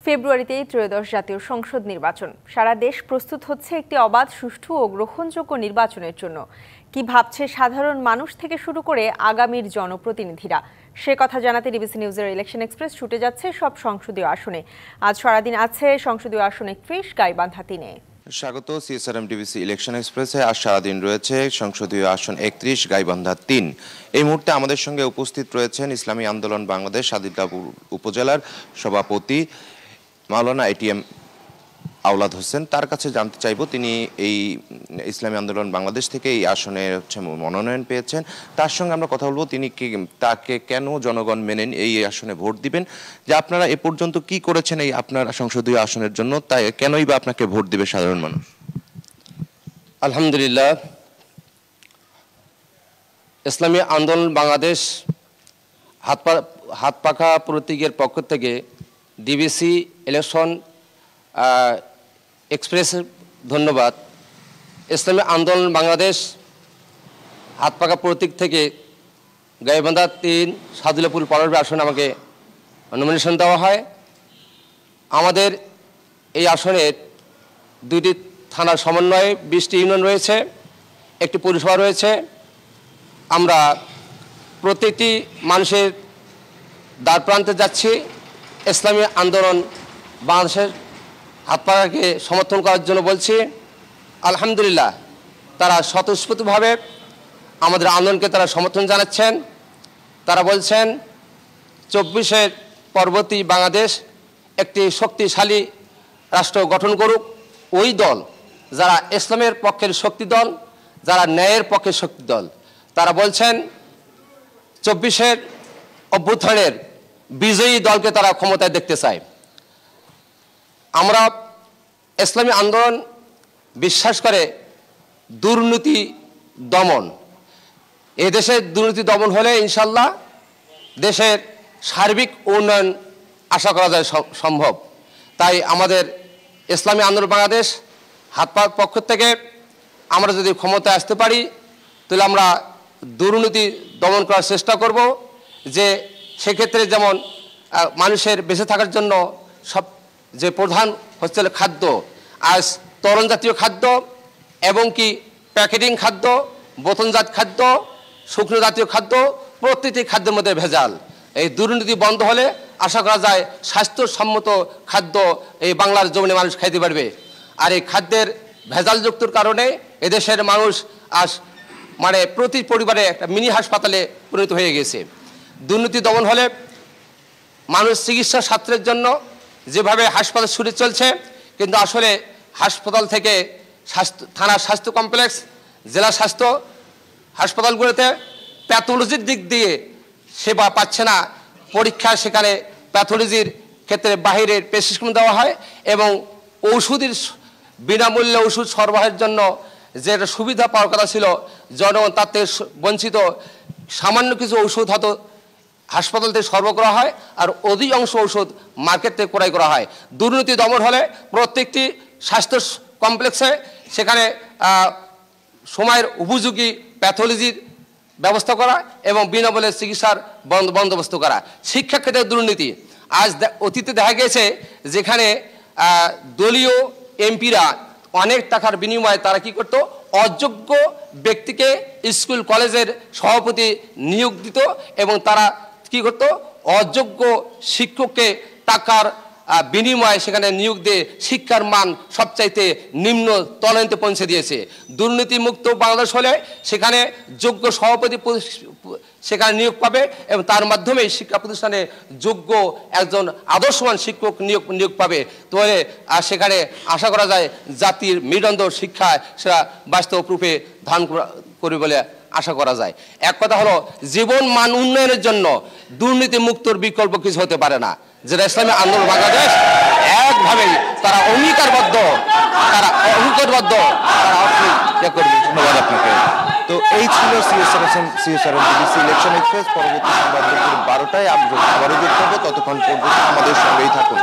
ফেব্রুয়ারিতেই ত্রয়োদশ জাতীয় সংসদ নির্বাচন। সারা দেশ প্রস্তুত হচ্ছে একটি অবাধ, সুষ্ঠু ও গ্রহণযোগ্য নির্বাচনের জন্য। কি ভাবছে সাধারণ মানুষ থেকে শুরু করে আগামীর জনপ্রতিনিধিরা, সে কথা জানাতে ডিবিসি নিউজের ইলেকশন এক্সপ্রেস ছুটে যাচ্ছে সব সংসদীয় আসনে। আজ সারাদিন আছে সংসদীয় আসন ৩১, গাইবান্ধা ৩-এ। স্বাগত সিএসআরএম ডিবিসি ইলেকশন এক্সপ্রেসে। আজ সারাদিন রয়েছে সংসদীয় আসন ৩১, গাইবান্ধা ৩। এই মুহূর্তে আমাদের সঙ্গে উপস্থিত রয়েছেন ইসলামী আন্দোলন বাংলাদেশ সাদিকপুর উপজেলার সভাপতি মাওলানা এটিএম আওলাদ হোসেন। তার কাছে জানতে চাইব তিনি এই ইসলামী আন্দোলন বাংলাদেশ থেকে এই আসনে মনোনয়ন পেয়েছেন। তার সঙ্গে আমরা কথা বলবো তিনি তাকে কেন জনগণ মেনেন এই আসনে ভোট দিবেন, যে আপনারা এ পর্যন্ত কি করেছেন এই আপনার সংসদীয় আসনের জন্য, তাই কেনই বা আপনাকে ভোট দিবে সাধারণ মানুষ। আলহামদুলিল্লাহ, ইসলামী আন্দোলন বাংলাদেশ হাত পাখা প্রতীকের পক্ষ থেকে ডিবিসি ইলেকশন এক্সপ্রেসের ধন্যবাদ। ইসলামী আন্দোলন বাংলাদেশ হাত পাখা প্রতীক থেকে গাইবান্ধা ৩ সাদুল্লাপুর পার্লামেন্ট আসনে আমাকে নমিনেশন দেওয়া হয়। আমাদের এই আসনের 2টি থানার সমন্বয়ে 20টি ইউনিয়ন রয়েছে, একটি পৌরসভা রয়েছে। আমরা প্রত্যেকটি মানুষের দ্বার প্রান্তে যাচ্ছি ইসলামী আন্দোলন বাংলাদেশের হাত পাখাকে সমর্থন করার জন্য বলছি। আলহামদুলিল্লাহ, তারা স্বতঃস্ফূর্তভাবে আমাদের আন্দোলনকে তারা সমর্থন জানাচ্ছেন। তারা বলছেন 24-এর পরবর্তী বাংলাদেশ একটি শক্তিশালী রাষ্ট্র গঠন করুক। ওই দল যারা ইসলামের পক্ষের শক্তি দল, যারা ন্যায়ের পক্ষের শক্তি দল, তারা বলছেন 24-এর অভ্যুত্থানের বিজয়ী দলকে তারা ক্ষমতায় দেখতে চায়। আমরা ইসলামী আন্দোলন বিশ্বাস করে দুর্নীতি দমন। এই দেশের দুর্নীতি দমন হলে ইনশাল্লাহ দেশের সার্বিক উন্নয়ন আশা করা যায় সম্ভব। তাই আমাদের ইসলামী আন্দোলন বাংলাদেশ হাত পাখার পক্ষ থেকে আমরা যদি ক্ষমতায় আসতে পারি তাহলে আমরা দুর্নীতি দমন করার চেষ্টা করব। যে সেক্ষেত্রে যেমন মানুষের বেঁচে থাকার জন্য সব যে প্রধান হচ্ছে খাদ্য, আজ তরল জাতীয় খাদ্য এবং কি প্যাকেটিং খাদ্য, বোতলজাত খাদ্য, শুকনো জাতীয় খাদ্য, প্রতিটি খাদ্যের মধ্যে ভেজাল। এই দুর্নীতি বন্ধ হলে আশা করা যায় স্বাস্থ্যসম্মত খাদ্য এই বাংলার জমিনে মানুষ খাইতে পারবে। আর এই খাদ্যের ভেজালযুক্তর কারণে এদেশের মানুষ আজ মানে প্রতি পরিবারে একটা মিনি হাসপাতালে পরিণত হয়ে গেছে। দুর্নীতি দমন হলে মানুষ চিকিৎসা স্বাস্থ্যের জন্য যেভাবে হাসপাতাল ছুটে চলছে, কিন্তু আসলে হাসপাতাল থেকে থানার স্বাস্থ্য কমপ্লেক্স, জেলা স্বাস্থ্য হাসপাতালগুলোতে প্যাথোলজির দিক দিয়ে সেবা পাচ্ছে না। পরীক্ষা সেখানে প্যাথোলজির ক্ষেত্রে বাহিরের প্রেসক্রিপশন দেওয়া হয় এবং ঔষধের বিনামূল্যে ওষুধ সরবরাহের জন্য যে একটা সুবিধা পাওয়ার কথা ছিল, জনগণ তার থেকে বঞ্চিত। সামান্য কিছু ঔষধ হয়তো হাসপাতাল থেকে সরবরাহ করা হয় আর অধিকাংশ ঔষধ মার্কেট থেকে ক্রয় করা হয়। দুর্নীতি দমন হলে প্রত্যেকটি স্বাস্থ্য কমপ্লেক্সে সেখানে সময়ের উপযোগী প্যাথোলজির ব্যবস্থা করা এবং বিনামূল্যে চিকিৎসার বন্দোবস্ত করা। শিক্ষাক্ষেত্রে দুর্নীতি আজ অতীতে দেখা গেছে যেখানে দলীয় এমপিরা অনেক টাকার বিনিময়ে তারা কি করতো, অযোগ্য ব্যক্তিকে স্কুল কলেজের সভাপতি নিয়োগ দিত এবং তারা কি করতো, অযোগ্য শিক্ষককে টাকার বিনিময়ে সেখানে নিয়োগ দিয়ে শিক্ষার মান সবচাইতে নিম্ন তলানিতে পৌঁছে দিয়েছে। দুর্নীতিমুক্ত বাংলাদেশ হলে সেখানে যোগ্য সভাপতি সেখানে নিয়োগ পাবে এবং তার মাধ্যমে শিক্ষা প্রতিষ্ঠানে যোগ্য একজন আদর্শবান শিক্ষক নিয়োগ পাবে। তাহলে সেখানে আশা করা যায় জাতির মেরুদণ্ড শিক্ষা সেটা বাস্তব রূপে ধারণ করবে বলে আশা করা যায়। এক কথা হলো, জীবন মান উন্নয়নের জন্য দুর্নীতি মুক্তর বিকল্প কিছু হতে পারে না, যেটা ইসলামী আন্দোলন বাংলাদেশ একভাবেই তারা অঙ্গীকারবদ্ধ, তারা ধন্যবাদ আপনাকে। তো এই ছিল সিএসআরএম ডিবিসি ইলেকশন এক্সপ্রেস। পরবর্তী সংবাদ দুপুর 12টায় আবারও যুক্ত হবে। ততক্ষণ পর্যন্ত আমাদের সঙ্গেই থাকুন।